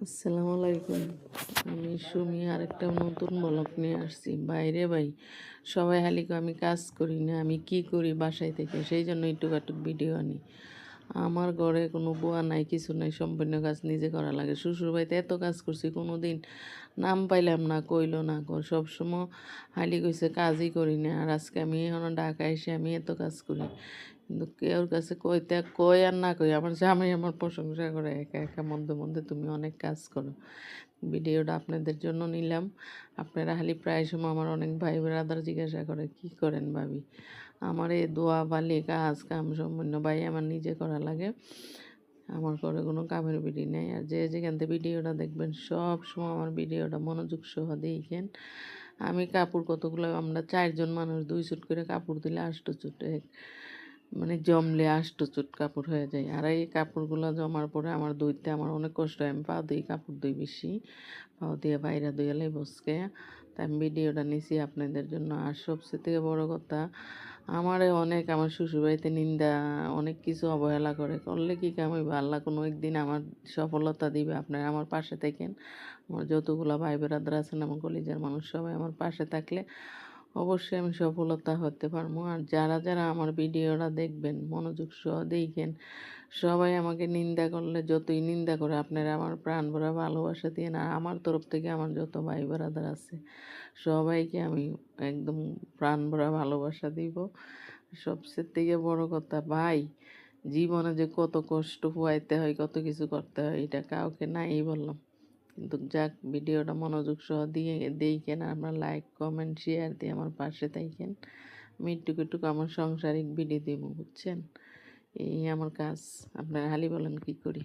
আসসালামু আলাইকুম। আমি সুমি আরেকটা নতুন ব্লগ নিয়ে আসছি। বাইরে ভাই সবাই খালি কয় আমি কাজ করি না, আমি কি করি বাসায় থেকে, সেই জন্য একটু ভিডিও আনি। আমার ঘরে কোনো বুয়া নাই, কিছু নাই, সম্পূর্ণ কাজ নিজে করা লাগে। শ্বশুরবাড়িতে এত কাজ করছি, কোনো দিন নাম পাইলাম না, কইলো না। সবসময় হালি কইছে কাজই করি না। আর আজকে আমি এখন ঢাকা এসে আমি এত কাজ করি, কিন্তু কেউর কাছে কইতে কই আর না কই আমার জামাই আমার প্রশংসা করে একা একা মধ্যে মধ্যে, তুমি অনেক কাজ করো। ভিডিওটা আপনাদের জন্য নিলাম। আপনারা খালি প্রায় সময় আমার অনেক ভাই ব্রাদার জিজ্ঞাসা করে কি করেন ভাবি। আমার এই দোয়া বালি কাজ কাম সম্পূর্ণ ভাই আমার নিজে করা লাগে। আমার ঘরে কোনো কামের বিড়ি নেই। আর যে যেখান থেকে ভিডিওটা দেখবেন সব সময় আমার ভিডিওটা মনোযোগ সহ দেখেন। আমি কাপড় কতগুলো, আমরা 4জন মানুষ 2 চুট করে কাপড় দিলে 8 চুট, মানে জমলে 8 চুট কাপড় হয়ে যায়। আর এই কাপড়গুলো জমার পরে আমার ধুইতে আমার অনেক কষ্ট হয়। আমি পা দিয়ে কাপড় ধুই বেশি, পাও দিয়ে বাইরে ধুইলে বসকে। তাই আমি ভিডিওটা নিছি আপনাদের জন্য। আর সবচেয়ে থেকে বড় কথা, আমারে অনেক আমার শ্বশুরবাড়িতে নিন্দা, অনেক কিছু অবহেলা করে। করলে কি কাম হইব? আল্লাহ কোনো একদিন আমার সফলতা দিবে। আপনারা আমার পাশে থাকেন। আমার যতগুলো ভাই ব্রাদার আছেন, আমার কলিজার মানুষ সবাই আমার পাশে থাকলে অবশ্যই আমি সফলতা হতে পারবো। আর যারা যারা আমার ভিডিওটা দেখবেন মনোযোগ সহ দেখেন, সবাই আমাকে নিন্দা করলে যতই নিন্দা করে আপনারা আমার প্রাণ ভরা ভালোবাসা দিয়ে না, আমার তরফ থেকে আমার যত ভাই ব্রাদার আছে সবাইকে আমি একদম প্রাণ ভরা ভালোবাসা দিব। সবচেয়ে থেকে বড় কথা ভাই, জীবনে যে কত কষ্ট পোয়াইতে হয়, কত কিছু করতে হয়, এটা কাউকে নাই বললাম। কিন্তু যাক, ভিডিওটা মনোযোগ সহ দিয়ে দেখেন। আপনার লাইক কমেন্ট শেয়ার দিয়ে আমার পাশে থাকেন। আমি একটু আমার সাংসারিক ভিডিও দিব, বুঝছেন? এই আমার কাজ। আপনারা খালি বলেন কি করি।